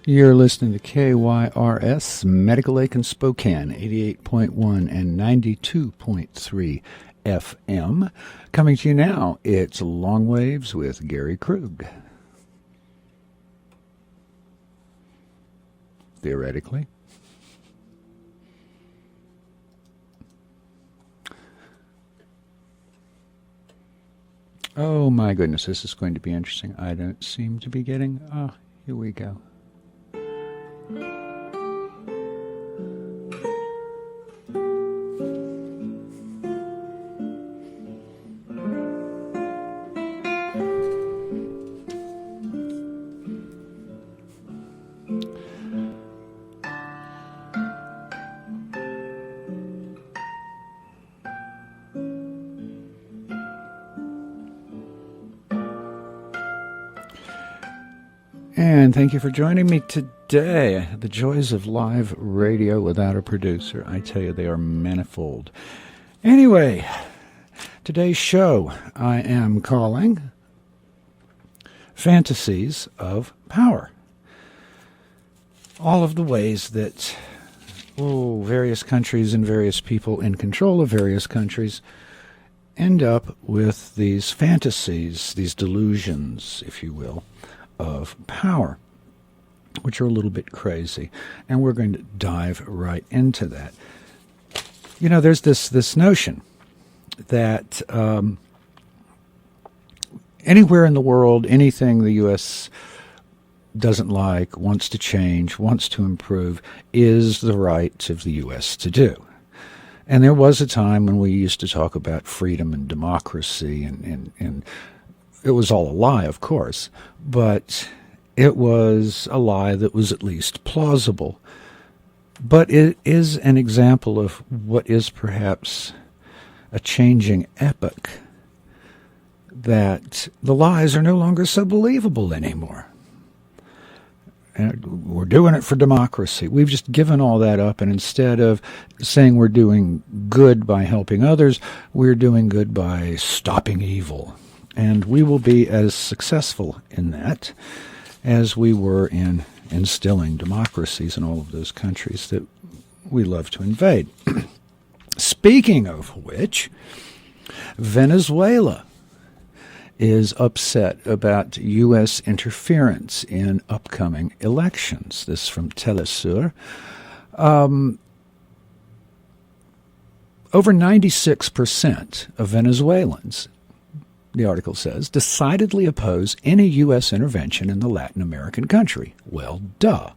You're listening to KYRS, Medical Lake in Spokane, 88.1 and 92.3 FM. Coming to you now, it's Long Waves with Gary Krug. Theoretically. Oh my goodness, this is going to be interesting. I don't seem to be getting... here we go. And thank you for joining me today. The joys of live radio without a producer. I tell you, they are manifold. Anyway, today's show I am calling Fantasies of Power. All of the ways that various countries and various people in control of various countries end up with these fantasies, these delusions, if you will, of power, which are a little bit crazy. And we're going to dive right into that. You know, there's this notion that anywhere in the world, anything the U.S. doesn't like, wants to change, wants to improve, is the right of the U.S. to do. And there was a time when we used to talk about freedom and democracy, and it was all a lie, of course, but it was a lie that was at least plausible. But it is an example of what is perhaps a changing epoch, that the lies are no longer so believable anymore. And we're doing it for democracy. We've just given all that up, and instead of saying we're doing good by helping others, we're doing good by stopping evil. And we will be as successful in that as we were in instilling democracies in all of those countries that we love to invade. Speaking of which, Venezuela is upset about U.S. interference in upcoming elections. This is from Telesur. Over 96% of Venezuelans, the article says, decidedly oppose any U.S. intervention in the Latin American country. Well, duh.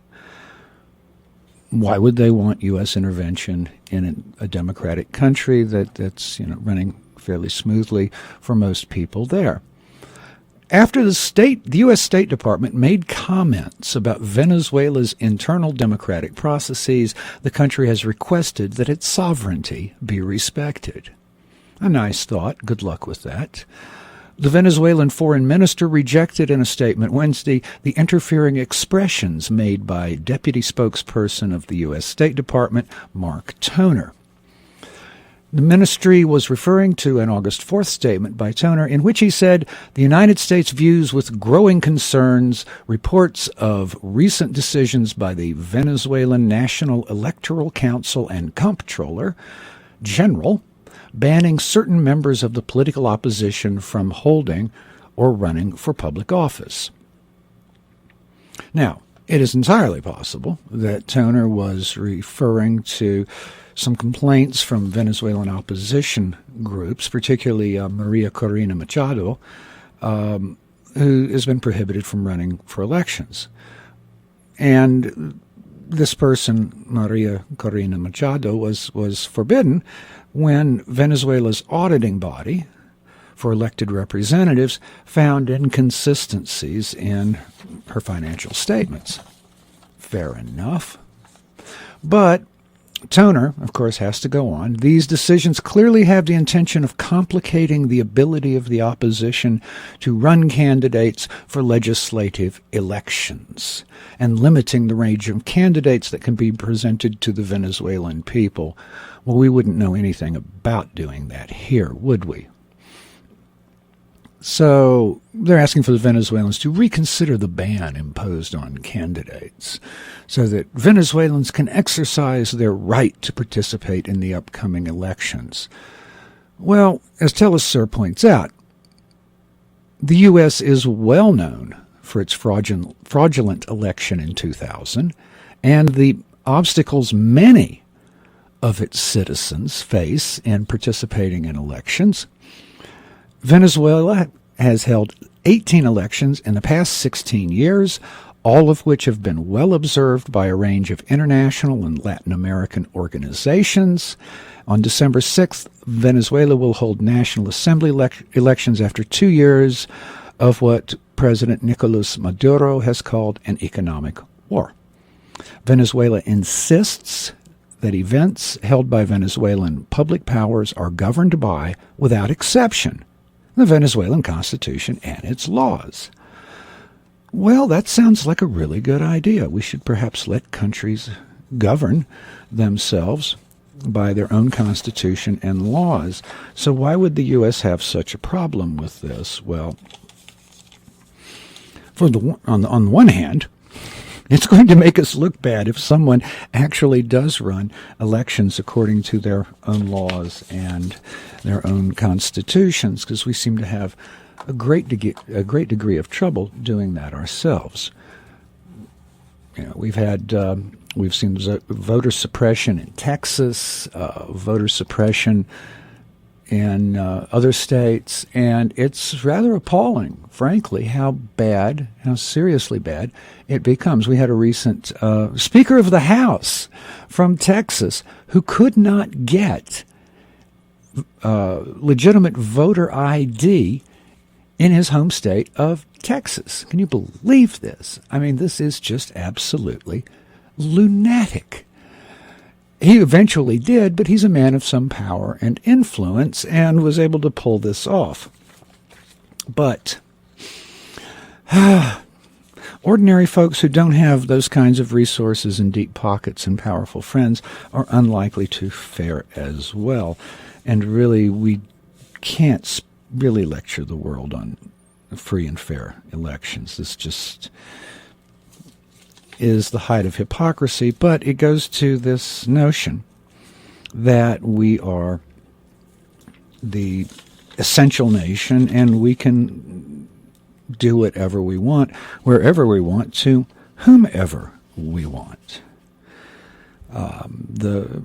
Why would they want U.S. intervention in a democratic country that's running fairly smoothly for most people there? After the U.S. State Department made comments about Venezuela's internal democratic processes, the country has requested that its sovereignty be respected. A nice thought. Good luck with that. The Venezuelan foreign minister rejected in a statement Wednesday the interfering expressions made by deputy spokesperson of the U.S. State Department, Mark Toner. The ministry was referring to an August 4th statement by Toner in which he said the United States views with growing concerns reports of recent decisions by the Venezuelan National Electoral Council and Comptroller General banning certain members of the political opposition from holding or running for public office. Now, it is entirely possible that Toner was referring to some complaints from Venezuelan opposition groups, particularly Maria Corina Machado, who has been prohibited from running for elections. And this person, Maria Corina Machado, was forbidden when Venezuela's auditing body for elected representatives found inconsistencies in her financial statements. Fair enough. But Toner, of course, has to go on. These decisions clearly have the intention of complicating the ability of the opposition to run candidates for legislative elections and limiting the range of candidates that can be presented to the Venezuelan people. Well, we wouldn't know anything about doing that here, would we? So they're asking for the Venezuelans to reconsider the ban imposed on candidates so that Venezuelans can exercise their right to participate in the upcoming elections. Well, as Telesur points out, the U.S. is well known for its fraudulent election in 2000 and the obstacles many of its citizens face in participating in elections. Venezuela has held 18 elections in the past 16 years, all of which have been well observed by a range of international and Latin American organizations. On December 6th, Venezuela will hold National Assembly elections after 2 years of what President Nicolas Maduro has called an economic war. Venezuela insists that events held by Venezuelan public powers are governed by, without exception, the Venezuelan Constitution and its laws. Well, that sounds like a really good idea. We should perhaps let countries govern themselves by their own constitution and laws. So why would the U.S. have such a problem with this? Well, on the one hand, it's going to make us look bad if someone actually does run elections according to their own laws and their own constitutions, because we seem to have a great degree of trouble doing that ourselves. We've seen voter suppression in Texas, voter suppression in other states, and it's rather appalling, frankly, how seriously bad it becomes. We had a recent Speaker of the House from Texas who could not get legitimate voter ID in his home state of Texas. Can you believe this? I mean, this is just absolutely lunatic. He eventually did, but he's a man of some power and influence and was able to pull this off. But ordinary folks who don't have those kinds of resources and deep pockets and powerful friends are unlikely to fare as well. And really, we can't really lecture the world on free and fair elections. This just is the height of hypocrisy, but it goes to this notion that we are the essential nation and we can do whatever we want, wherever we want, to whomever we want. The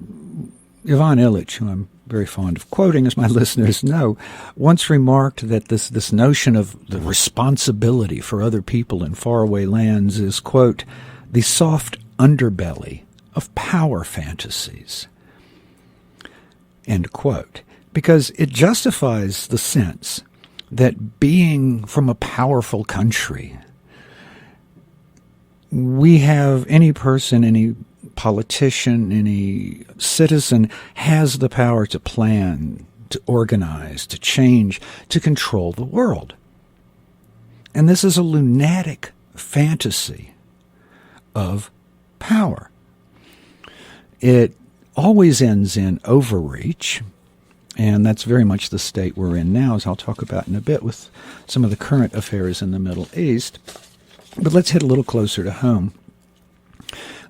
Ivan Illich, who I'm very fond of quoting, as my listeners know, once remarked that this notion of the responsibility for other people in faraway lands is, quote, the soft underbelly of power fantasies, end quote, because it justifies the sense that being from a powerful country, we have any person, any politician, any citizen has the power to plan, to organize, to change, to control the world. And this is a lunatic fantasy of power. It always ends in overreach, and that's very much the state we're in now, as I'll talk about in a bit with some of the current affairs in the Middle East. But let's hit a little closer to home.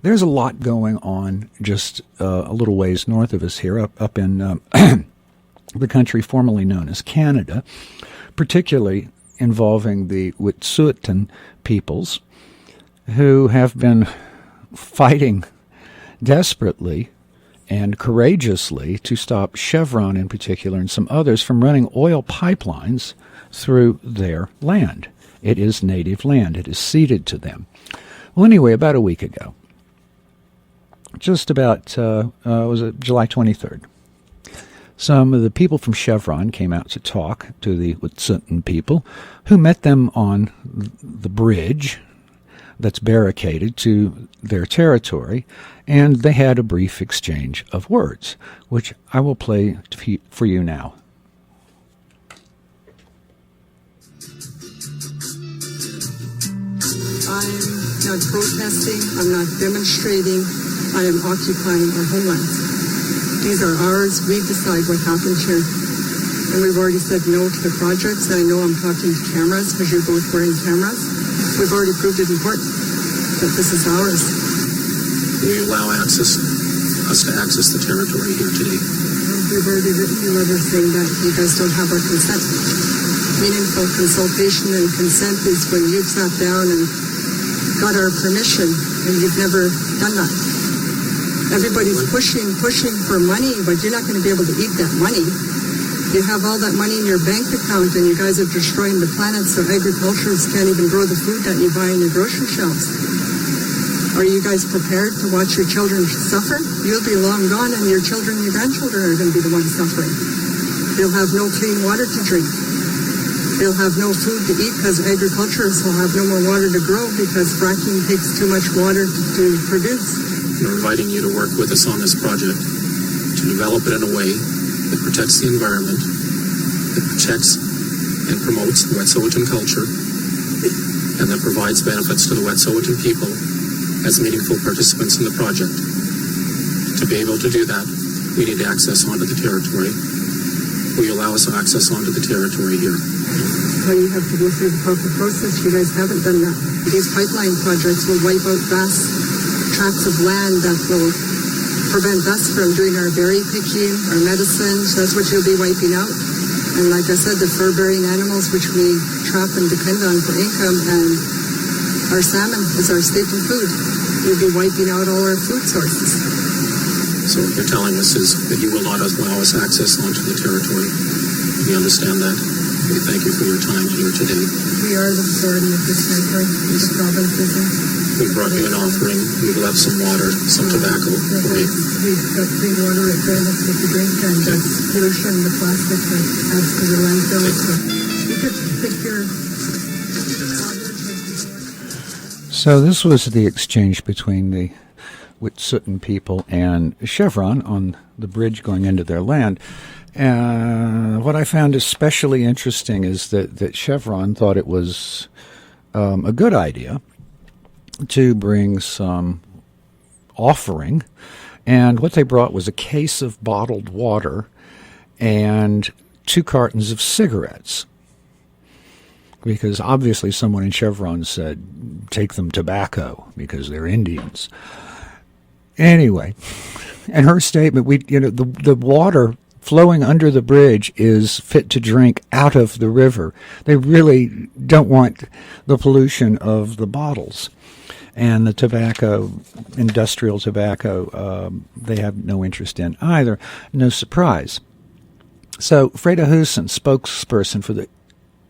There's a lot going on just a little ways north of us here, up in the country formerly known as Canada, particularly involving the Wet'suwet'en peoples, who have been fighting desperately and courageously to stop Chevron in particular and some others from running oil pipelines through their land. It is native land. It is ceded to them. Well, anyway, about a week ago, just about, was it July 23rd, some of the people from Chevron came out to talk to the Wet'suwet'en people, who met them on the bridge that's barricaded to their territory, and they had a brief exchange of words, which I will play for you now. I'm not protesting, I'm not demonstrating, I am occupying our homelands. These are ours, we decide what happens here. and we've already said no to the projects. And I know I'm talking to cameras because you're both wearing cameras. We've already proved it in court that this is ours. We allow us to access the territory here today. We've already written you letters saying that you guys don't have our consent. Meaningful consultation and consent is when you've sat down and got our permission, and you've never done that. Everybody's pushing for money, but you're not going to be able to eat that money. You have all that money in your bank account, and you guys are destroying the planet, so agriculturists can't even grow the food that you buy in your grocery shelves. Are you guys prepared to watch your children suffer? You'll be long gone, and your children and your grandchildren are going to be the ones suffering. They'll have no clean water to drink. They'll have no food to eat because agriculturists will have no more water to grow because fracking takes too much water to produce. We're inviting you to work with us on this project to develop it in a way that protects the environment, that protects and promotes the Wet'suwet'en culture, and that provides benefits to the Wet'suwet'en people as meaningful participants in the project. To be able to do that, we need access onto the territory. Will you allow us access onto the territory here? Well, you have to go through the proper process. You guys haven't done that. These pipeline projects will wipe out vast tracts of land that will prevent us from doing our berry picking, our medicine. So that's what you'll be wiping out. And like I said, the fur-bearing animals, which we trap and depend on for income, and our salmon is our staple food. You'll be wiping out all our food sources. So what you're telling us is that you will not allow us access onto the territory. We understand that. We thank you for your time here today. We are the authority of this territory, the province isn't. We brought you an offering. We left some water, some tobacco for you. We've got clean water at Granite to drink, and the pollution, the plastic that adds to the landfill. So you could pick your... So this was the exchange between the Wet'suwet'en people and Chevron on the bridge going into their land. What I found especially interesting is that Chevron thought it was a good idea to bring some offering, and what they brought was a case of bottled water and 2 cartons of cigarettes. Because obviously someone in Chevron said, take them tobacco, because they're Indians. Anyway, and her statement, the water flowing under the bridge is fit to drink out of the river. They really don't want the pollution of the bottles. And the tobacco, industrial tobacco, they have no interest in either. No surprise. So Freda Huson, spokesperson for the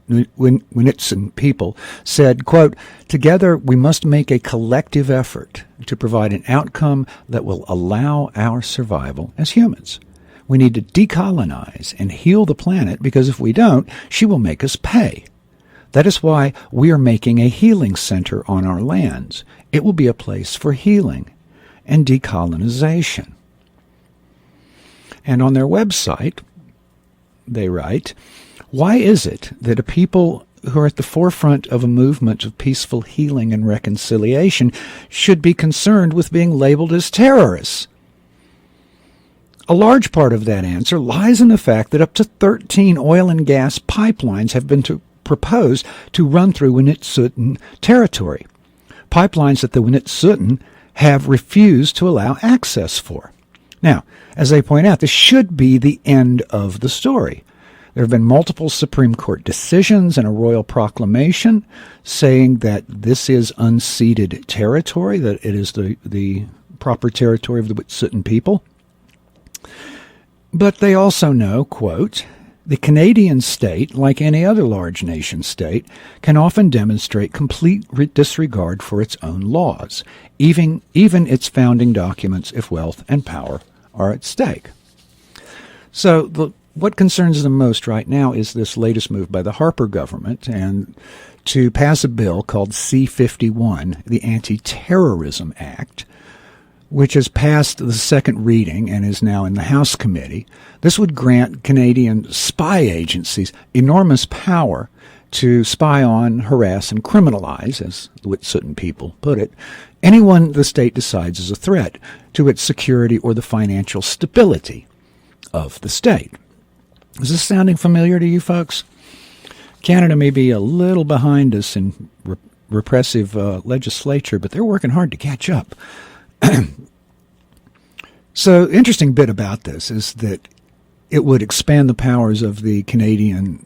Wet'suwet'en people, said, quote, "Together we must make a collective effort to provide an outcome that will allow our survival as humans. We need to decolonize and heal the planet because if we don't, she will make us pay. That is why we are making a healing center on our lands. It will be a place for healing and decolonization." And on their website, they write, "Why is it that a people who are at the forefront of a movement of peaceful healing and reconciliation should be concerned with being labeled as terrorists? A large part of that answer lies in the fact that up to 13 oil and gas pipelines have been proposed to run through Wet'suwet'en territory, pipelines that the Wet'suwet'en have refused to allow access for. Now, as they point out, this should be the end of the story. There have been multiple Supreme Court decisions and a royal proclamation saying that this is unceded territory, that it is the proper territory of the Wet'suwet'en people. But they also know, quote, "The Canadian state, like any other large nation state, can often demonstrate complete disregard for its own laws, even its founding documents if wealth and power are at stake." So what concerns them most right now is this latest move by the Harper government and to pass a bill called C-51, the Anti-Terrorism Act, which has passed the second reading and is now in the House committee. This would grant Canadian spy agencies enormous power to spy on, harass, and criminalize, as the Wet'suwet'en people put it, anyone the state decides is a threat to its security or the financial stability of the state. Is this sounding familiar to you folks? Canada may be a little behind us in repressive legislature, but they're working hard to catch up. So, interesting bit about this is that it would expand the powers of the Canadian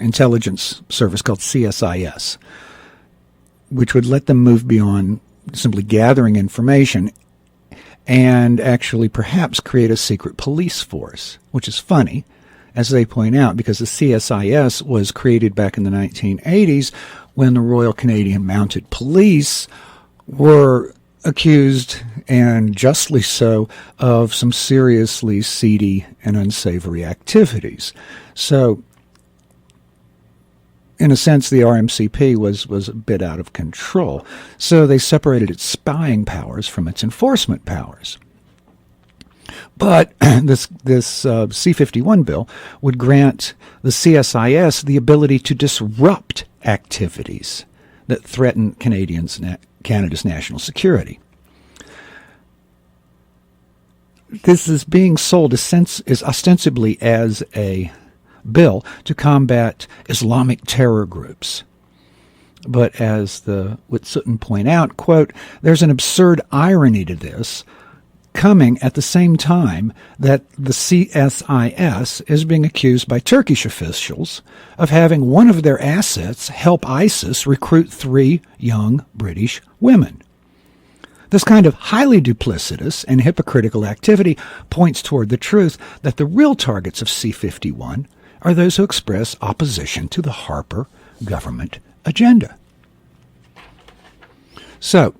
intelligence service called CSIS, which would let them move beyond simply gathering information and actually perhaps create a secret police force, which is funny, as they point out, because the CSIS was created back in the 1980s when the Royal Canadian Mounted Police were accused, and justly so, of some seriously seedy and unsavory activities. So, in a sense, the RMCP was a bit out of control. So they separated its spying powers from its enforcement powers. But this C-51 bill would grant the CSIS the ability to disrupt activities that threaten Canada's national security. This is being sold is ostensibly as a bill to combat Islamic terror groups. But as the Witsutten point out, quote, there's an absurd irony to this, coming at the same time that the CSIS is being accused by Turkish officials of having one of their assets help ISIS recruit 3 young British women. This kind of highly duplicitous and hypocritical activity points toward the truth that the real targets of C-51 are those who express opposition to the Harper government agenda. So,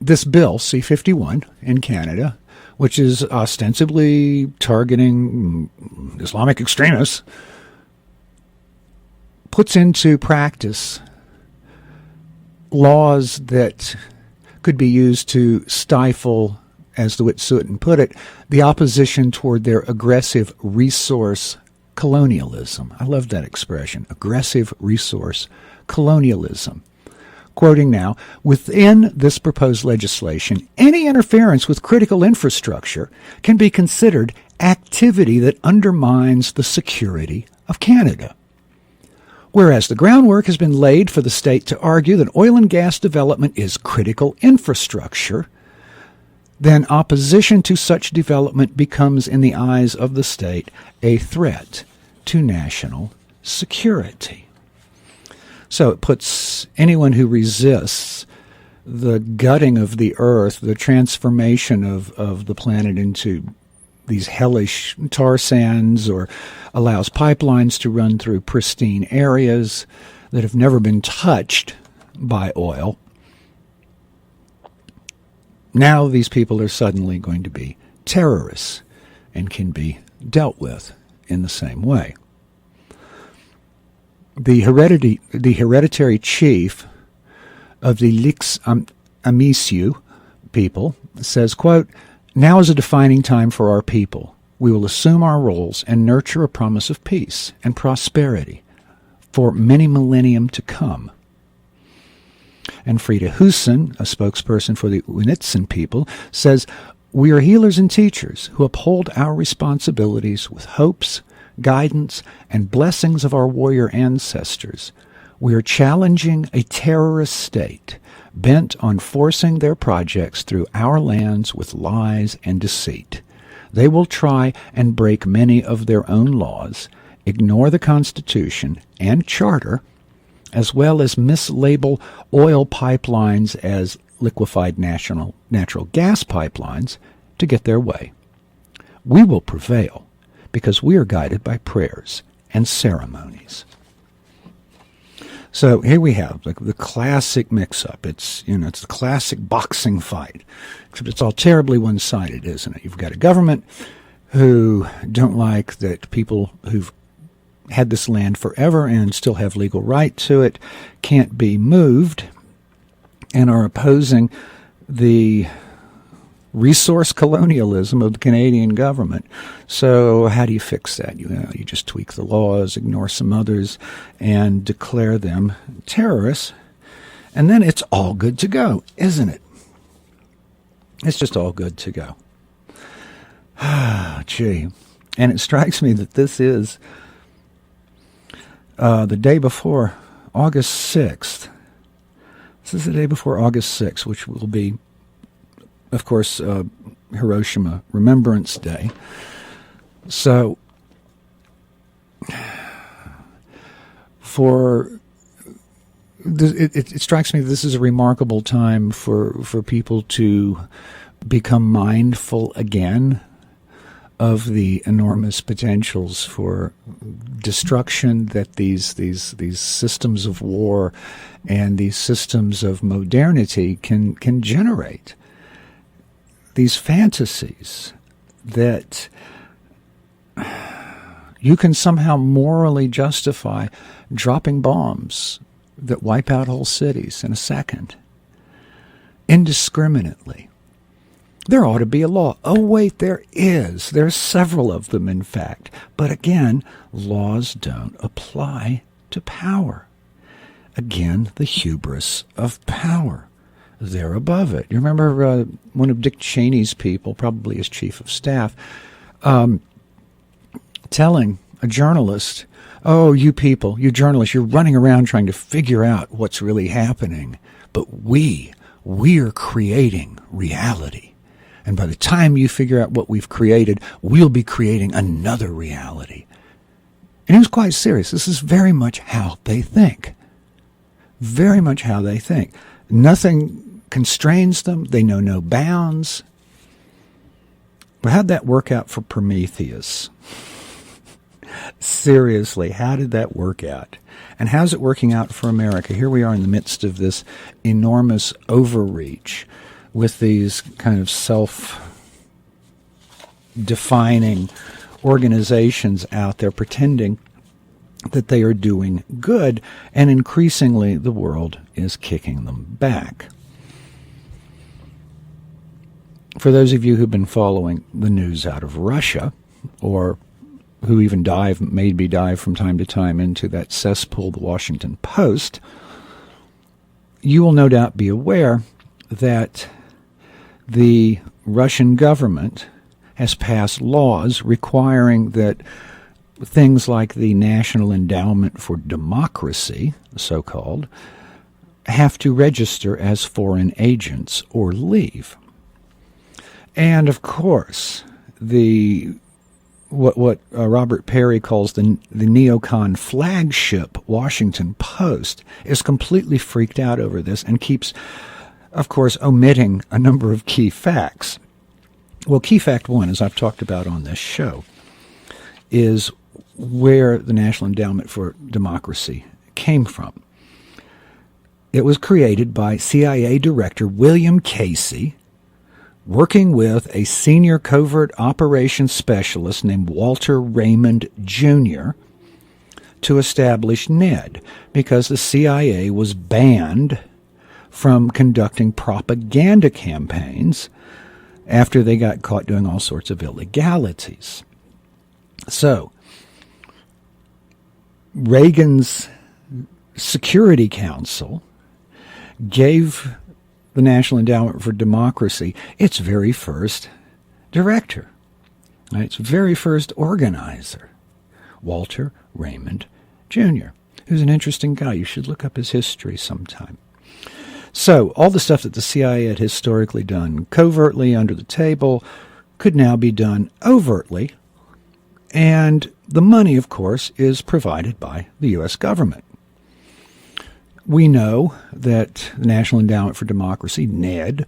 this bill, C-51, in Canada, which is ostensibly targeting Islamic extremists, puts into practice laws that could be used to stifle, as the Witsutten put it, the opposition toward their aggressive resource colonialism. I love that expression, aggressive resource colonialism. Quoting now, within this proposed legislation, any interference with critical infrastructure can be considered activity that undermines the security of Canada. Whereas the groundwork has been laid for the state to argue that oil and gas development is critical infrastructure, then opposition to such development becomes, in the eyes of the state, a threat to national security. So it puts anyone who resists the gutting of the earth, the transformation of the planet into these hellish tar sands, or allows pipelines to run through pristine areas that have never been touched by oil. Now these people are suddenly going to be terrorists and can be dealt with in the same way. The hereditary chief of the Lix Amisu people says, quote, now is a defining time for our people. We will assume our roles and nurture a promise of peace and prosperity for many millennium to come. And Frida Husson, a spokesperson for the Unitsan people, says, we are healers and teachers who uphold our responsibilities with hopes, guidance, and blessings of our warrior ancestors. We are challenging a terrorist state bent on forcing their projects through our lands with lies and deceit. They will try and break many of their own laws, ignore the Constitution and Charter, as well as mislabel oil pipelines as liquefied natural gas pipelines to get their way. We will prevail because we are guided by prayers and ceremonies. So here we have the classic mix-up. It's the classic boxing fight, except it's all terribly one-sided, isn't it? You've got a government who don't like that people who've had this land forever and still have legal right to it can't be moved, and are opposing the resource colonialism of the Canadian government. So how do you fix that? You just tweak the laws, ignore some others, and declare them terrorists, and then it's all good to go, isn't it? It's just all good to go. Gee. And it strikes me that this is the day before August 6th. This is the day before August 6th, which will be, of course, Hiroshima Remembrance Day. So, it strikes me that this is a remarkable time for people to become mindful again of the enormous potentials for destruction that these systems of war and these systems of modernity can generate. These fantasies that you can somehow morally justify dropping bombs that wipe out whole cities in a second, indiscriminately. There ought to be a law. Oh, wait, there is. There's several of them, in fact. But again, laws don't apply to power. Again, the hubris of power. They're above it. You remember one of Dick Cheney's people, probably his chief of staff, telling a journalist, "Oh, you people, you journalists, you're running around trying to figure out what's really happening. But we're creating reality. And by the time you figure out what we've created, we'll be creating another reality." And he was quite serious. This is very much how they think. Very much how they think. Nothing constrains them. They know no bounds. But how'd that work out for Prometheus? Seriously, how did that work out? And how's it working out for America? Here we are in the midst of this enormous overreach with these kind of self-defining organizations out there pretending that they are doing good, and increasingly the world is kicking them back. For those of you who've been following the news out of Russia, or who even maybe dive from time to time into that cesspool, the Washington Post, you will no doubt be aware that the Russian government has passed laws requiring that things like the National Endowment for Democracy, so-called, have to register as foreign agents or leave. And of course, what Robert Perry calls the neocon flagship Washington Post is completely freaked out over this and keeps, of course, omitting a number of key facts. Well, key fact one, as I've talked about on this show, is where the National Endowment for Democracy came from. It was created by CIA Director William Casey, working with a senior covert operations specialist named Walter Raymond Jr. to establish NED, because the CIA was banned from conducting propaganda campaigns after they got caught doing all sorts of illegalities. So, Reagan's Security Council gave the National Endowment for Democracy its very first director, its very first organizer, Walter Raymond Jr., who's an interesting guy. You should look up his history sometime. So all the stuff that the CIA had historically done covertly under the table could now be done overtly, and the money, of course, is provided by the U.S. government. We know that the National Endowment for Democracy, NED,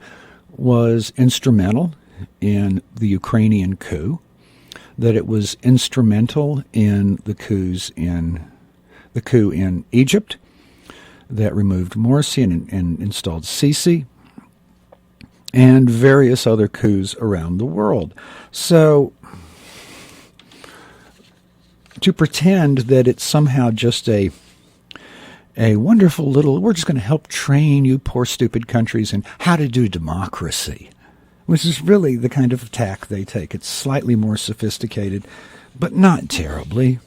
was instrumental in the Ukrainian coup, that it was instrumental in the coup in Egypt that removed Morsi and installed Sisi, and various other coups around the world. So to pretend that it's somehow just a wonderful little, we're just going to help train you poor stupid countries in how to do democracy, which is really the kind of tack they take. It's slightly more sophisticated, but not terribly.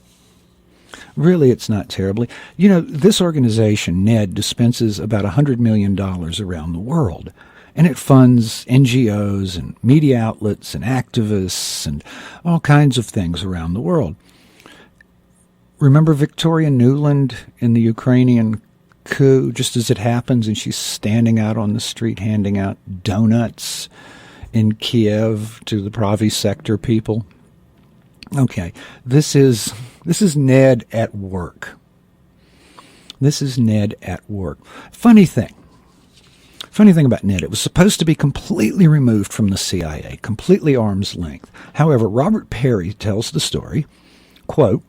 Really, it's not terribly. You know, this organization, NED, dispenses about $100 million around the world. And it funds NGOs and media outlets and activists and all kinds of things around the world. Remember Victoria Nuland in the Ukrainian coup, just as it happens, and she's standing out on the street handing out donuts in Kiev to the Pravi sector people? Okay, this is Ned at work. This is Ned at work. Funny thing about Ned, it was supposed to be completely removed from the CIA, completely arm's length. However, Robert Perry tells the story, quote,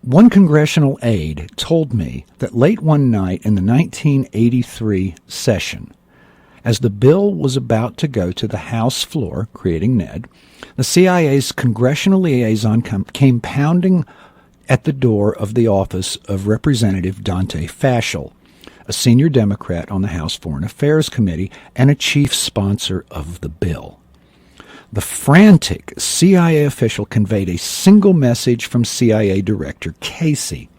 "One congressional aide told me that late one night in the 1983 session, as the bill was about to go to the House floor, creating Ned, the CIA's congressional liaison came pounding at the door of the office of Representative Dante Fashel, a senior Democrat on the House Foreign Affairs Committee and a chief sponsor of the bill. The frantic CIA official conveyed a single message from CIA Director Casey.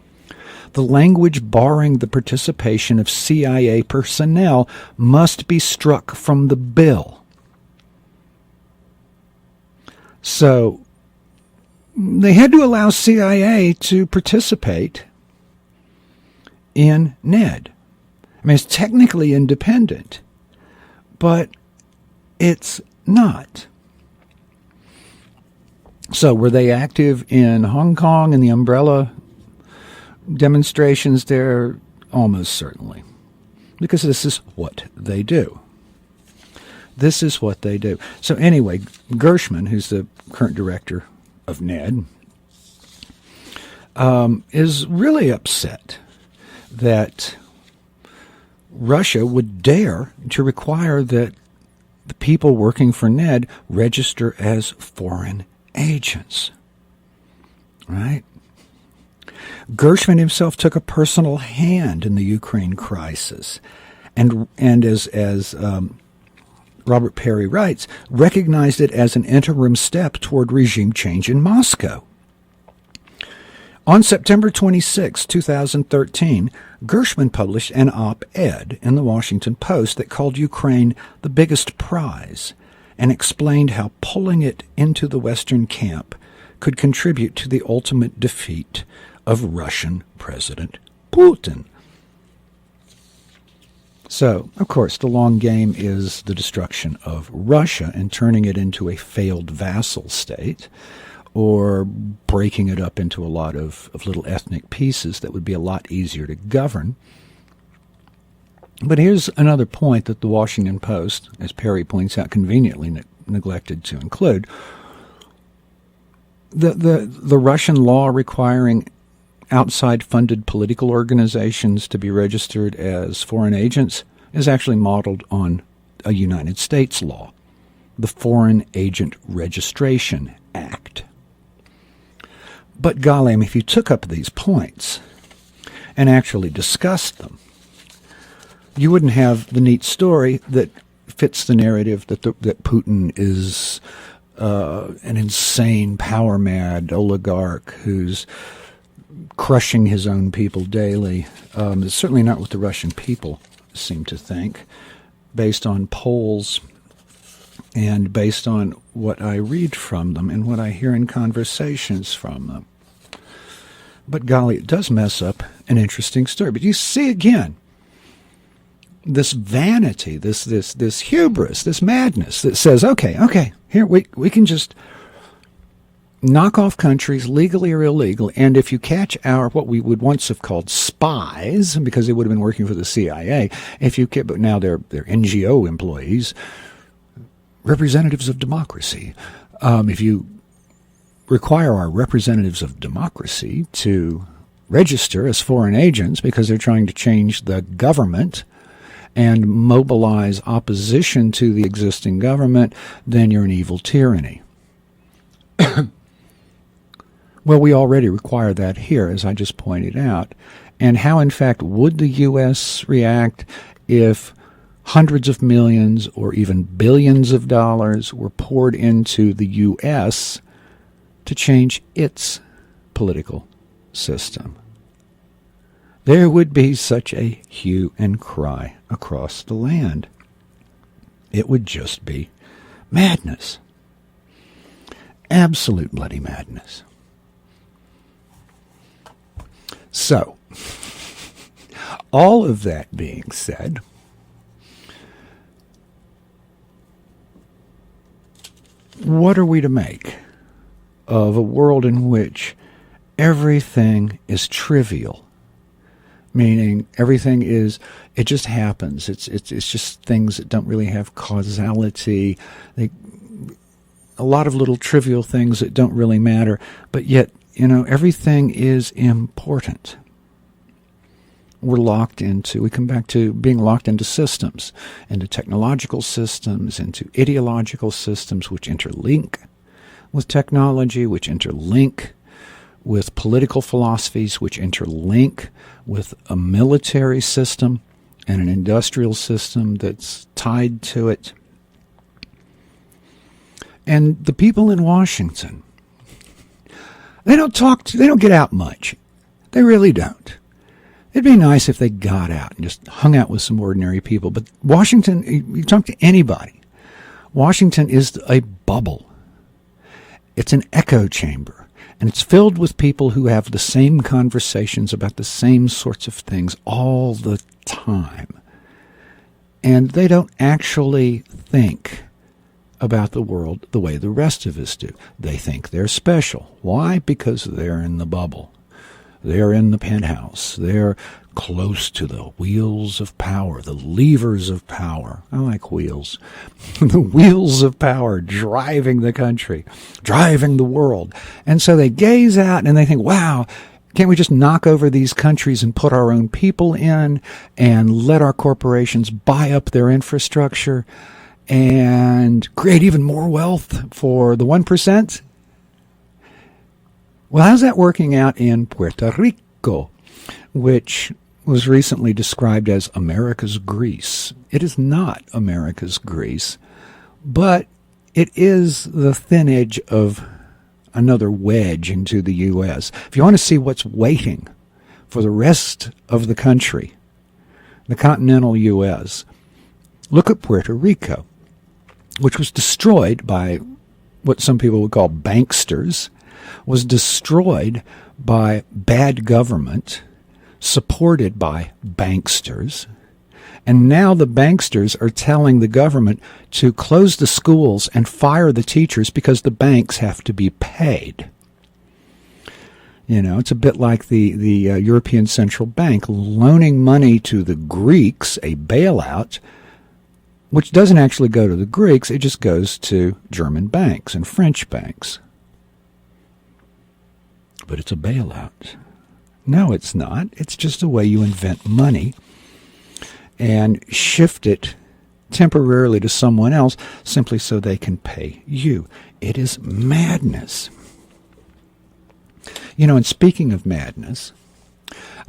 The language barring the participation of CIA personnel must be struck from the bill." So they had to allow CIA to participate in Ned. I mean, it's technically independent, but it's not. So were they active in Hong Kong and the umbrella demonstrations there? Almost certainly, because this is what they do. This is what they do. So anyway, Gershman, who's the current director of Ned, is really upset that Russia would dare to require that the people working for Ned register as foreign agents. Right? Gershman himself took a personal hand in the Ukraine crisis, and as Robert Perry writes, recognized it as an interim step toward regime change in Moscow. On September 26, 2013, Gershman published an op-ed in the Washington Post that called Ukraine the biggest prize and explained how pulling it into the Western camp could contribute to the ultimate defeat of Russian President Putin. So, of course, the long game is the destruction of Russia and turning it into a failed vassal state, or breaking it up into a lot of little ethnic pieces that would be a lot easier to govern. But here's another point that the Washington Post, as Perry points out, conveniently neglected to include. The Russian law requiring outside-funded political organizations to be registered as foreign agents is actually modeled on a United States law, the Foreign Agent Registration Act. But golly, I mean, if you took up these points and actually discussed them, you wouldn't have the neat story that fits the narrative that Putin is an insane, power-mad oligarch who's crushing his own people daily. It's certainly not what the Russian people seem to think, based on polls and based on what I read from them and what I hear in conversations from them. But golly, it does mess up an interesting story. But you see again, this vanity, this hubris, this madness that says, okay, here we can just knock off countries, legally or illegal, and if you catch what we would once have called spies, because they would have been working for the CIA, but now they're NGO employees, representatives of democracy. If you require our representatives of democracy to register as foreign agents because they're trying to change the government and mobilize opposition to the existing government, then you're an evil tyranny. Well, we already require that here, as I just pointed out. And how, in fact, would the U.S. react if hundreds of millions or even billions of dollars were poured into the U.S. to change its political system? there would be such a hue and cry across the land. It would just be madness. Absolute bloody madness. So, all of that being said, what are we to make of a world in which everything is trivial? Meaning everything is, it just happens. It's just things that don't really have causality. A lot of little trivial things that don't really matter, but yet, everything is important. We come back to being locked into systems, into technological systems, into ideological systems which interlink with technology, which interlink with political philosophies, which interlink with a military system and an industrial system that's tied to it. And the people in Washington, they don't get out much. They really don't. It'd be nice if they got out and just hung out with some ordinary people. But Washington, you talk to anybody, Washington is a bubble. It's an echo chamber. And it's filled with people who have the same conversations about the same sorts of things all the time. And they don't actually think about the world the way the rest of us do. They think they're special. Why? Because they're in the bubble. They're in the penthouse. They're close to the wheels of power, the levers of power. I like wheels. The wheels of power driving the country, driving the world. And so they gaze out and they think, wow, can't we just knock over these countries and put our own people in and let our corporations buy up their infrastructure and create even more wealth for the 1%? Well, how's that working out in Puerto Rico, which was recently described as America's Greece? It is not America's Greece, but it is the thin edge of another wedge into the U.S. If you want to see what's waiting for the rest of the country, the continental U.S., look at Puerto Rico, which was destroyed by what some people would call banksters, was destroyed by bad government, supported by banksters. And now the banksters are telling the government to close the schools and fire the teachers because the banks have to be paid. It's a bit like the European Central Bank loaning money to the Greeks, a bailout, which doesn't actually go to the Greeks, it just goes to German banks and French banks. But it's a bailout. No, it's not. It's just a way you invent money and shift it temporarily to someone else simply so they can pay you. It is madness. And speaking of madness,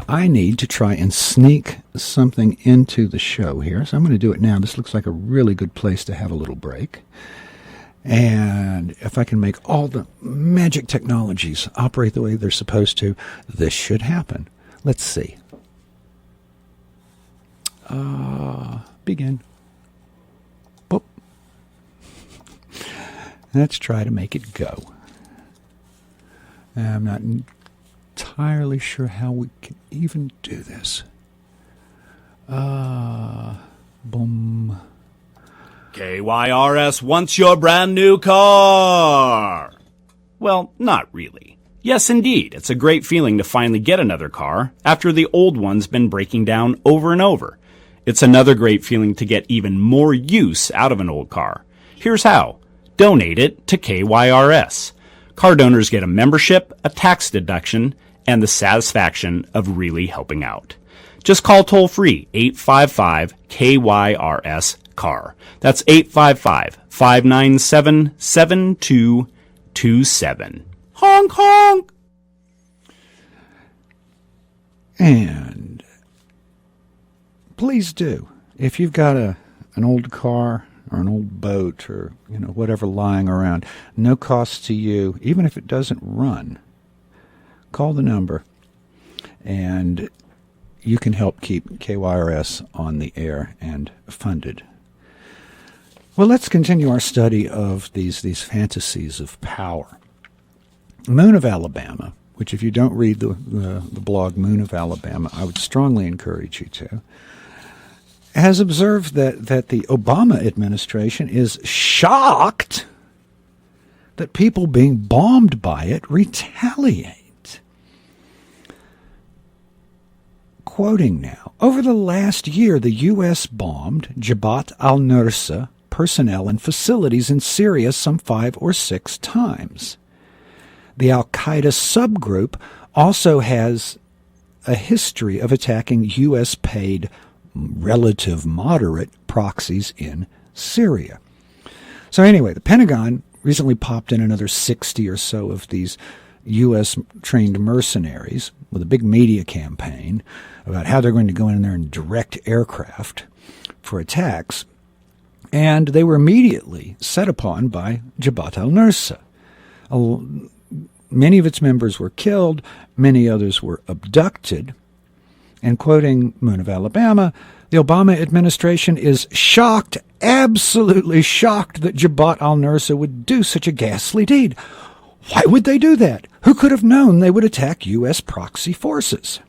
I need to try and sneak something into the show here. So I'm going to do it now. This looks like a really good place to have a little break. And if I can make all the magic technologies operate the way they're supposed to, this should happen. Let's see. Begin. Boop. Let's try to make it go. I'm not entirely sure how we can even do this. Boom. KYRS wants your brand new car! Well, not really. Yes, indeed, it's a great feeling to finally get another car after the old one's been breaking down over and over. It's another great feeling to get even more use out of an old car. Here's how. Donate it to KYRS. Car donors get a membership, a tax deduction, and the satisfaction of really helping out. Just call toll-free 855-KYRS-CAR. That's 855-597-7227. Honk, honk! And please do. If you've got an old car or an old boat or whatever lying around, no cost to you, even if it doesn't run, call the number and you can help keep KYRS on the air and funded. Well, let's continue our study of these fantasies of power. Moon of Alabama, which if you don't read the blog Moon of Alabama, I would strongly encourage you to, has observed that the Obama administration is shocked that people being bombed by it retaliate. Quoting now, over the last year, the U.S. bombed Jabhat al-Nusra personnel and facilities in Syria some 5 or 6 times. The al-Qaeda subgroup also has a history of attacking U.S.-paid, relative moderate proxies in Syria. So anyway, the Pentagon recently popped in another 60 or so of these U.S.-trained mercenaries with a big media campaign about how they're going to go in there and direct aircraft for attacks. And they were immediately set upon by Jabhat al-Nusra. Many of its members were killed. Many others were abducted. And quoting Moon of Alabama, the Obama administration is shocked, absolutely shocked, that Jabhat al-Nusra would do such a ghastly deed. Why would they do that? Who could have known they would attack U.S. proxy forces?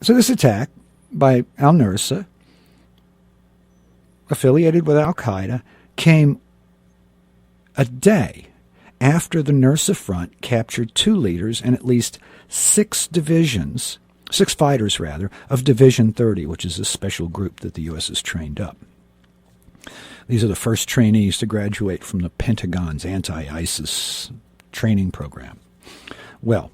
So this attack by al-Nusra, affiliated with al-Qaeda, came a day after the Nusra Front captured 2 leaders and at least 6 fighters of Division 30, which is a special group that the U.S. has trained up. These are the first trainees to graduate from the Pentagon's anti-ISIS training program. Well,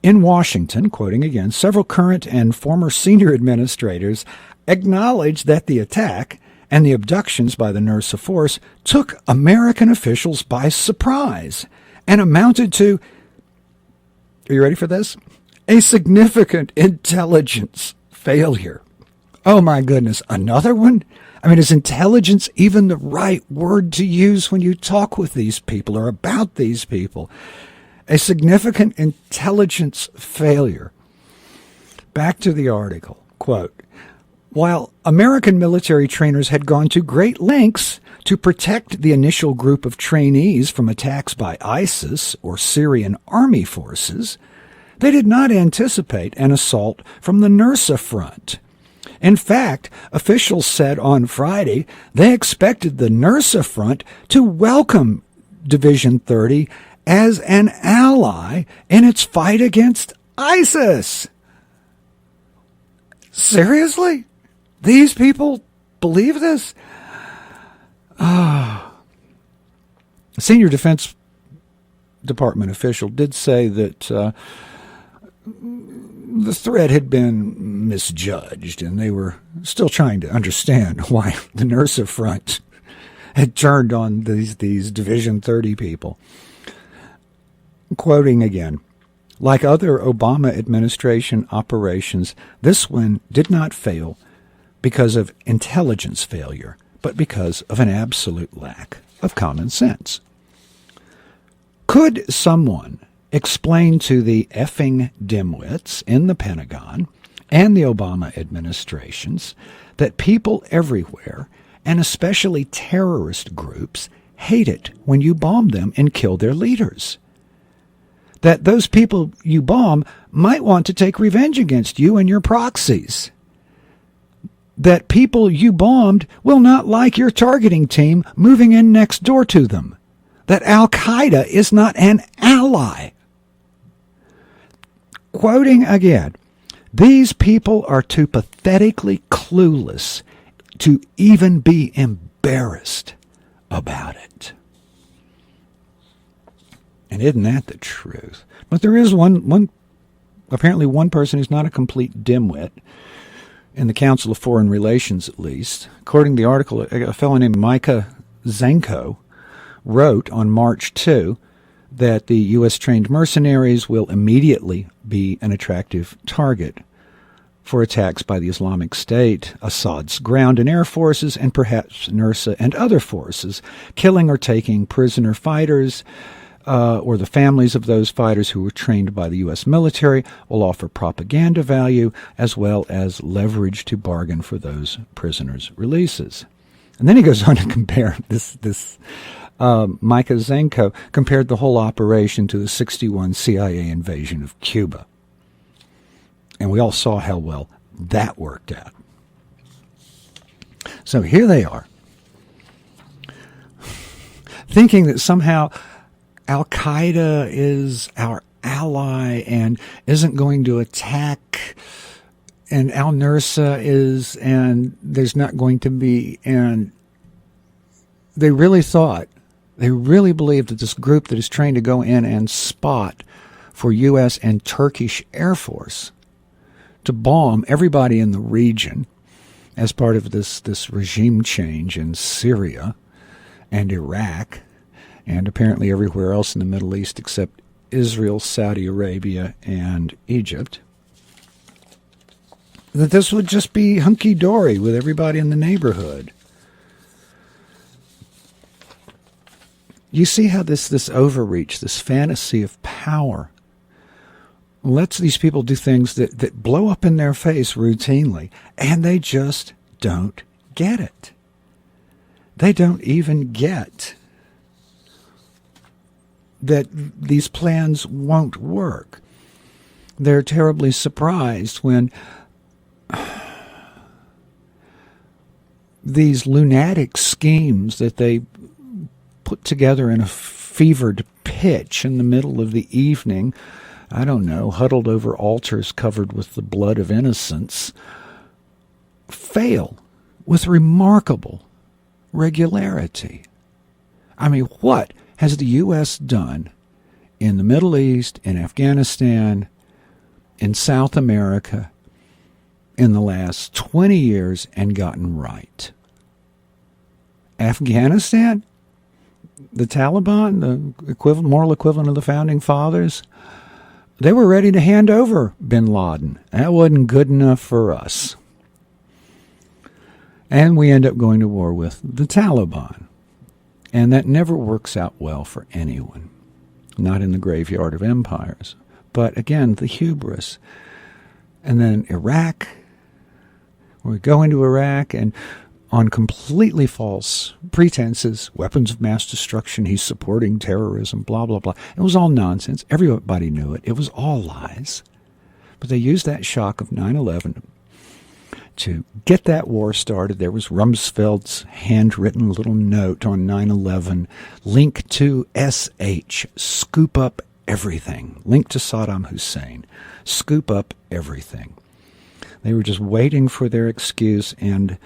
in Washington, quoting again, several current and former senior administrators acknowledged that the attack and the abductions by the Nusra force took American officials by surprise and amounted to, are you ready for this? A significant intelligence failure. Oh my goodness, another one? I mean, is intelligence even the right word to use when you talk with these people or about these people? A significant intelligence failure. Back to the article, quote, while American military trainers had gone to great lengths to protect the initial group of trainees from attacks by ISIS or Syrian army forces, they did not anticipate an assault from the Nusra Front. In fact, officials said on Friday they expected the Nusra Front to welcome Division 30 as an ally in its fight against ISIS. Seriously? These people believe this? A senior Defense Department official did say that the threat had been misjudged, and they were still trying to understand why the Nusra Front had turned on these Division 30 people. Quoting again, like other Obama administration operations, this one did not fail because of intelligence failure, but because of an absolute lack of common sense. Could someone explain to the effing dimwits in the Pentagon and the Obama administrations that people everywhere, and especially terrorist groups, hate it when you bomb them and kill their leaders? That those people you bomb might want to take revenge against you and your proxies? That people you bombed will not like your targeting team moving in next door to them? That al-Qaeda is not an ally? Quoting again, these people are too pathetically clueless to even be embarrassed about it. And isn't that the truth? But there is apparently one person who's not a complete dimwit, in the Council of Foreign Relations at least. According to the article, a fellow named Micah Zenko wrote on March 2 that the U.S.-trained mercenaries will immediately be an attractive target for attacks by the Islamic State, Assad's ground and air forces, and perhaps Nusra and other forces, killing or taking prisoner fighters, or the families of those fighters who were trained by the U.S. military will offer propaganda value as well as leverage to bargain for those prisoners' releases. And then he goes on to compare Micah Zenko compared the whole operation to the 1961 CIA invasion of Cuba. And we all saw how well that worked out. So here they are, thinking that somehow Al-Qaeda is our ally and isn't going to attack, and Al-Nusra is, and there's not going to be, and they really believed that this group that is trained to go in and spot for U.S. and Turkish Air Force to bomb everybody in the region as part of this regime change in Syria and Iraq and apparently everywhere else in the Middle East except Israel, Saudi Arabia, and Egypt, that this would just be hunky-dory with everybody in the neighborhood. You see how this overreach, this fantasy of power, lets these people do things that blow up in their face routinely, and they just don't get it. They don't even get that these plans won't work. They're terribly surprised when these lunatic schemes that they put together in a fevered pitch in the middle of the evening, I don't know, huddled over altars covered with the blood of innocents, fail with remarkable regularity. I mean, what has the U.S. done in the Middle East, in Afghanistan, in South America in the last 20 years and gotten right? Afghanistan? The Taliban, the moral equivalent of the Founding Fathers, they were ready to hand over bin Laden. That wasn't good enough for us. And we end up going to war with the Taliban. And that never works out well for anyone. Not in the graveyard of empires. But again, the hubris. And then Iraq. We go into Iraq and on completely false pretenses, weapons of mass destruction, he's supporting terrorism, blah, blah, blah. It was all nonsense. Everybody knew it. It was all lies. But they used that shock of 9/11 to get that war started. There was Rumsfeld's handwritten little note on 9/11, link to SH, scoop up everything. Link to Saddam Hussein, scoop up everything. They were just waiting for their excuse, and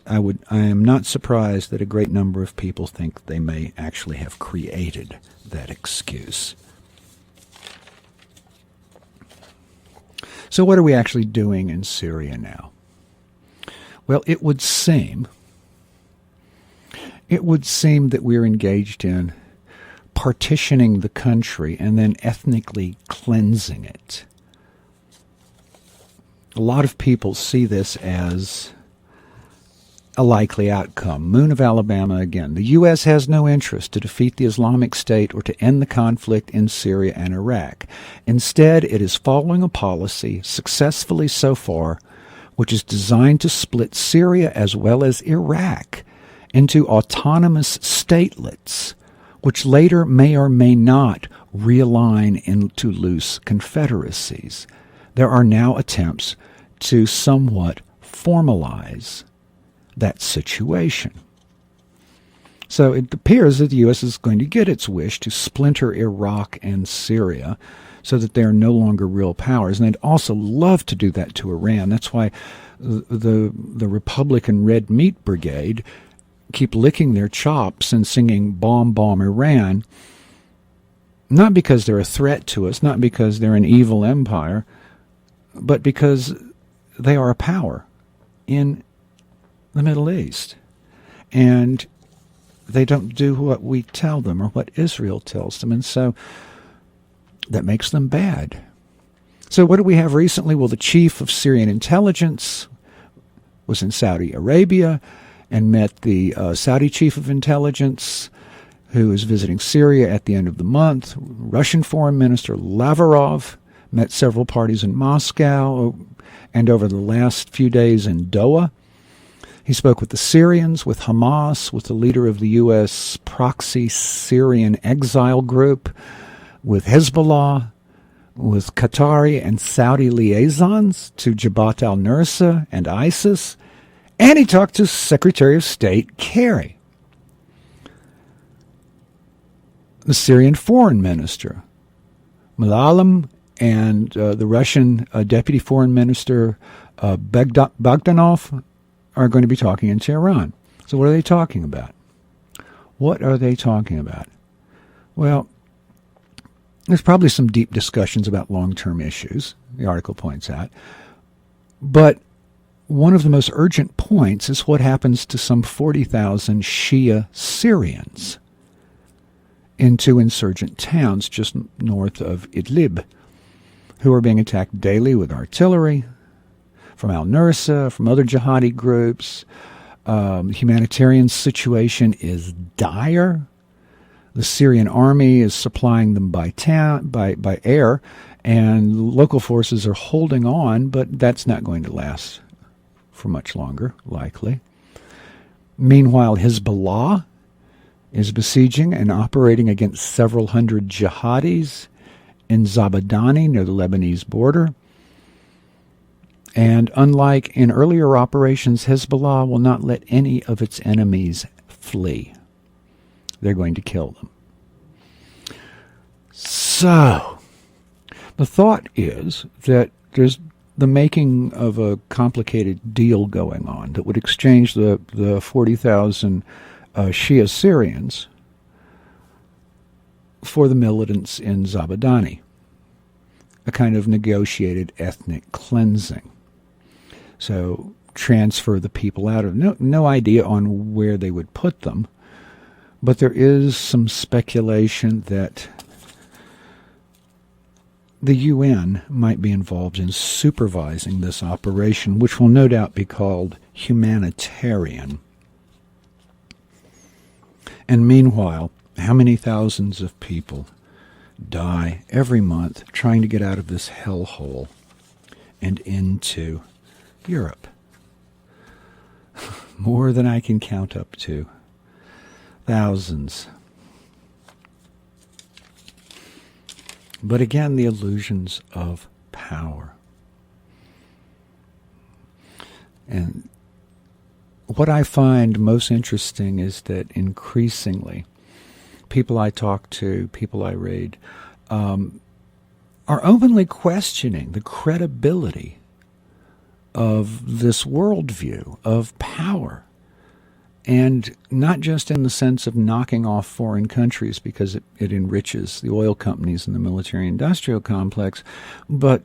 I am not surprised that a great number of people think they may actually have created that excuse. So what are we actually doing in Syria now? Well, it would seem that we're engaged in partitioning the country and then ethnically cleansing it. A lot of people see this as a likely outcome. Moon of Alabama again. The U.S. has no interest to defeat the Islamic State or to end the conflict in Syria and Iraq. Instead, it is following a policy, successfully so far, which is designed to split Syria as well as Iraq into autonomous statelets, which later may or may not realign into loose confederacies. There are now attempts to somewhat formalize that situation. So it appears that the U.S. is going to get its wish to splinter Iraq and Syria so that they are no longer real powers. And they'd also love to do that to Iran. That's why the Republican Red Meat Brigade keep licking their chops and singing Bomb, Bomb Iran, not because they're a threat to us, not because they're an evil empire, but because they are a power in the Middle East. And they don't do what we tell them or what Israel tells them. And so that makes them bad. So what do we have recently? Well, the chief of Syrian intelligence was in Saudi Arabia and met the Saudi chief of intelligence. who is visiting Syria at the end of the month. Russian Foreign Minister Lavrov met several parties in Moscow and over the last few days in Doha. He spoke with the Syrians, with Hamas, with the leader of the U.S. proxy Syrian exile group, with Hezbollah, with Qatari and Saudi liaisons to Jabhat al-Nusra and ISIS, and he talked to Secretary of State Kerry. The Syrian Foreign Minister, Malalam, and the Russian Deputy Foreign Minister Bogdanov are going to be talking in Tehran. So what are they talking about? What are they talking about? Well, there's probably some deep discussions about long-term issues, the article points out. But one of the most urgent points is what happens to some 40,000 Shia Syrians in two insurgent towns just north of Idlib, who are being attacked daily with artillery from al-Nusra, from other jihadi groups. The humanitarian situation is dire. The Syrian army is supplying them by air, and local forces are holding on, but that's not going to last for much longer, likely. Meanwhile, Hezbollah is besieging and operating against several hundred jihadis in Zabadani near the Lebanese border. And unlike in earlier operations, Hezbollah will not let any of its enemies flee. They're going to kill them. So, the thought is that there's the making of a complicated deal going on that would exchange the 40,000 Shia Syrians for the militants in Zabadani, a kind of negotiated ethnic cleansing. So transfer the people out of no idea on where they would put them, but there is some speculation that the UN might be involved in supervising this operation, which will no doubt be called humanitarian. And meanwhile, how many thousands of people die every month trying to get out of this hellhole and into Europe? More than I can count up to. Thousands. But again, the illusions of power. And what I find most interesting is that increasingly, people I talk to, people I read, are openly questioning the credibility of this worldview of power. And not just in the sense of knocking off foreign countries because it enriches the oil companies and the military-industrial complex, but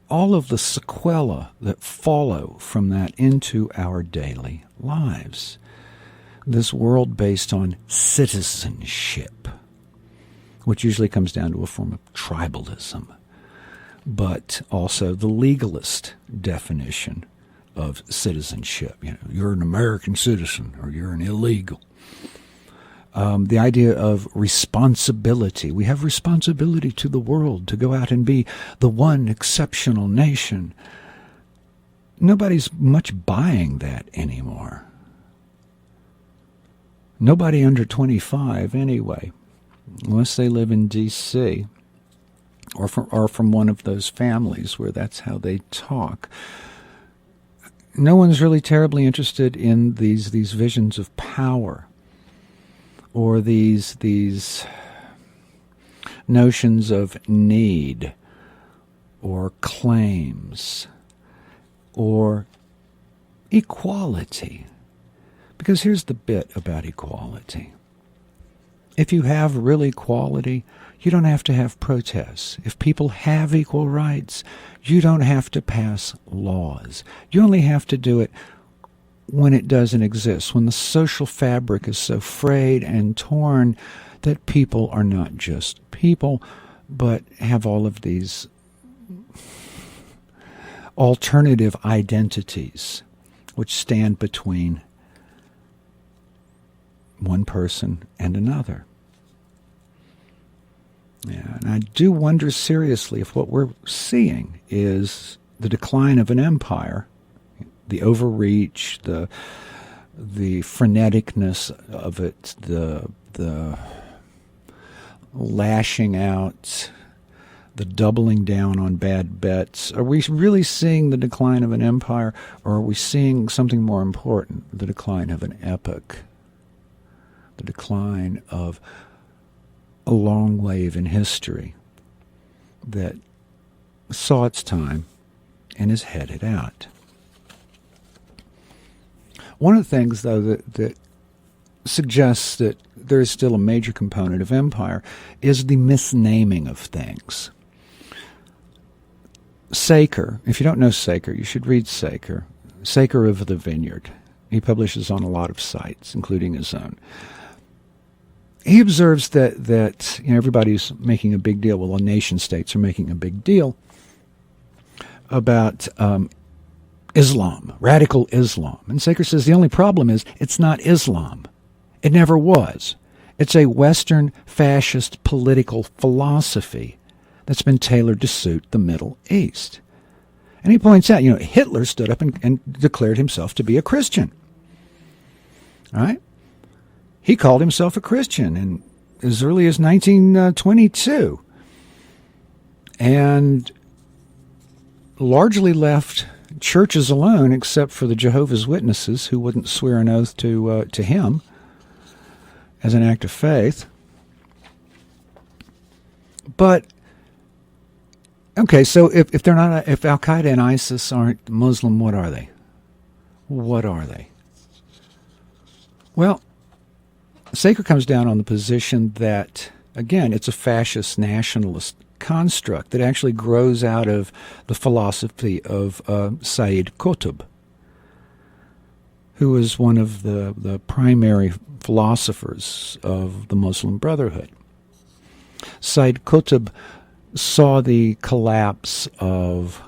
all of the sequela that follow from that into our daily lives. This world based on citizenship, which usually comes down to a form of tribalism, but also the legalist definition of citizenship. You know, you're an American citizen or you're an illegal. The idea of responsibility. We have responsibility to the world to go out and be the one exceptional nation. Nobody's much buying that anymore. Nobody under 25 anyway, unless they live in D.C. or from one of those families where that's how they talk. No one's really terribly interested in these visions of power or these notions of need or claims or equality. Because here's the bit about equality. If you have real equality, you don't have to have protests. If people have equal rights, you don't have to pass laws. You only have to do it when it doesn't exist, when the social fabric is so frayed and torn that people are not just people, but have all of these alternative identities which stand between one person and another. Yeah, and I do wonder seriously if what we're seeing is the decline of an empire, the overreach, the freneticness of it, the lashing out, the doubling down on bad bets. Are we really seeing the decline of an empire, or are we seeing something more important, the decline of an epoch, the decline of a long wave in history that saw its time and is headed out? One of the things, though, that suggests that there is still a major component of empire is the misnaming of things. Saker, if you don't know Saker, you should read Saker. Saker of the Vineyard. He publishes on a lot of sites, including his own. He observes that everybody's making a big deal. Well, the nation states are making a big deal about Islam, radical Islam. And Saker says the only problem is it's not Islam. It never was. It's a Western fascist political philosophy that's been tailored to suit the Middle East. And he points out, Hitler stood up and declared himself to be a Christian. All right? He called himself a Christian in as early as 1922 and largely left churches alone except for the Jehovah's Witnesses, who wouldn't swear an oath to him as an act of faith. But okay, so if they're not, if Al Qaeda and ISIS aren't Muslim, what are they? What are they? Well, Saker comes down on the position that, again, it's a fascist nationalist construct that actually grows out of the philosophy of Sayyid Qutb, who is one of the primary philosophers of the Muslim Brotherhood. Sayyid Qutb saw the collapse of,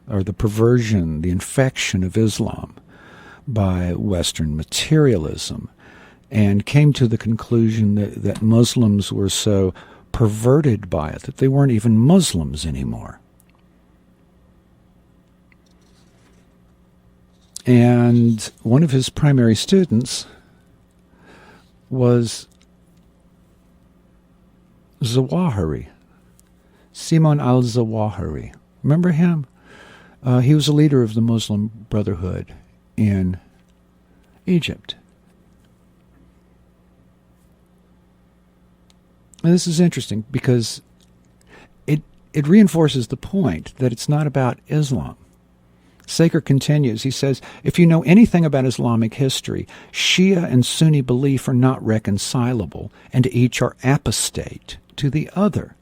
or the perversion, the infection of Islam by Western materialism, and came to the conclusion that Muslims were so perverted by it that they weren't even Muslims anymore. And one of his primary students was Zawahiri, Simon al-Zawahiri. Remember him? He was a leader of the Muslim Brotherhood in Egypt. And this is interesting because it reinforces the point that it's not about Islam. Saker continues, he says, if you know anything about Islamic history, Shia and Sunni belief are not reconcilable, and each are apostate to the other.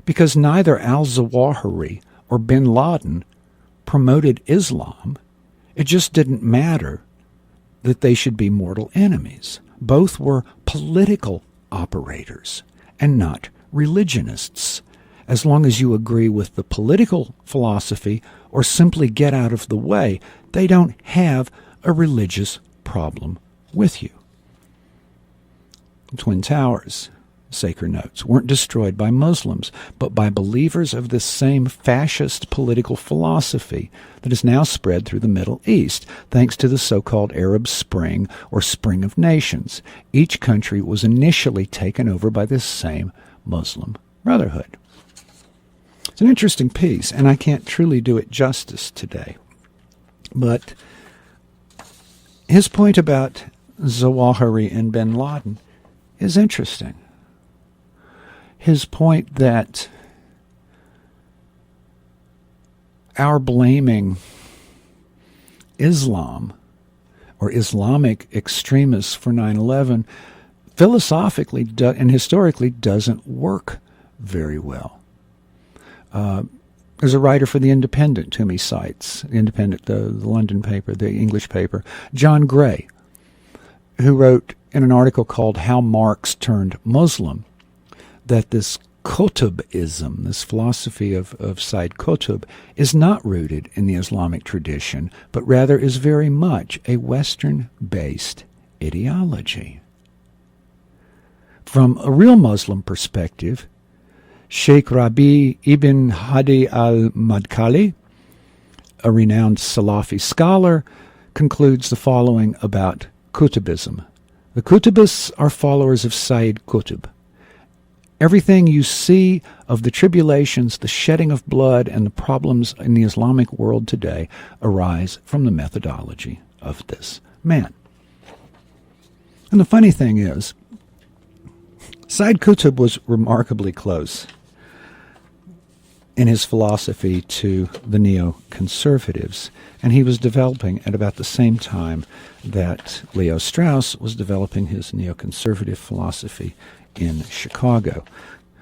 Because neither al-Zawahiri or bin Laden promoted Islam, it just didn't matter that they should be mortal enemies. Both were political operators and not religionists. As long as you agree with the political philosophy or simply get out of the way, they don't have a religious problem with you. The Twin Towers, Saker notes, weren't destroyed by Muslims, but by believers of this same fascist political philosophy that is now spread through the Middle East, thanks to the so-called Arab Spring or Spring of Nations. Each country was initially taken over by this same Muslim Brotherhood. It's an interesting piece, and I can't truly do it justice today. But his point about Zawahiri and bin Laden is interesting. His point that our blaming Islam or Islamic extremists for 9/11 philosophically and historically doesn't work very well. There's a writer for The Independent whom he cites, The Independent, the London paper, the English paper, John Gray, who wrote in an article called How Marx Turned Muslim, that this Qutbism, this philosophy of Sayyid Qutb, is not rooted in the Islamic tradition, but rather is very much a Western-based ideology. From a real Muslim perspective, Sheikh Rabi ibn Hadi al-Madkhali, a renowned Salafi scholar, concludes the following about Qutbism. The Qutbists are followers of Sayyid Qutb. Everything you see of the tribulations, the shedding of blood, and the problems in the Islamic world today arise from the methodology of this man. And the funny thing is, Sayyid Qutb was remarkably close in his philosophy to the neoconservatives, and he was developing at about the same time that Leo Strauss was developing his neoconservative philosophy in Chicago.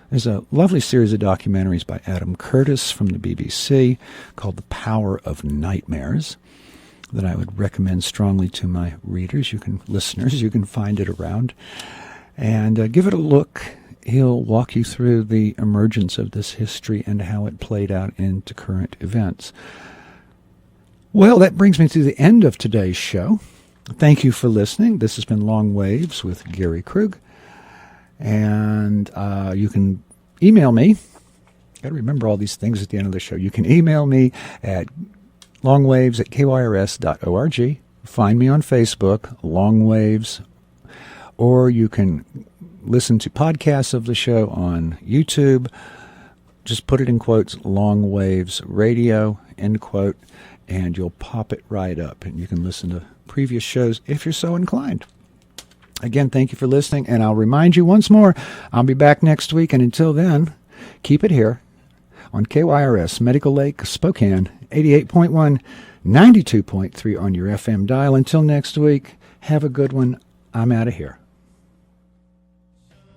There's a lovely series of documentaries by Adam Curtis from the BBC called The Power of Nightmares that I would recommend strongly to my readers. You can find it around. And give it a look. He'll walk you through the emergence of this history and how it played out into current events. Well, that brings me to the end of today's show. Thank you for listening. This has been Long Waves with Gary Krug. And you can email me. Got to remember all these things at the end of the show. You can email me at longwaves@kyrs.org. Find me on Facebook, Longwaves, or you can listen to podcasts of the show on YouTube. Just put it in quotes, Long Waves Radio, end quote, and you'll pop it right up. And you can listen to previous shows if you're so inclined. Again, thank you for listening, and I'll remind you once more, I'll be back next week, and until then, keep it here on KYRS, Medical Lake, Spokane, 88.1, 92.3 on your FM dial. Until next week, have a good one. I'm out of here.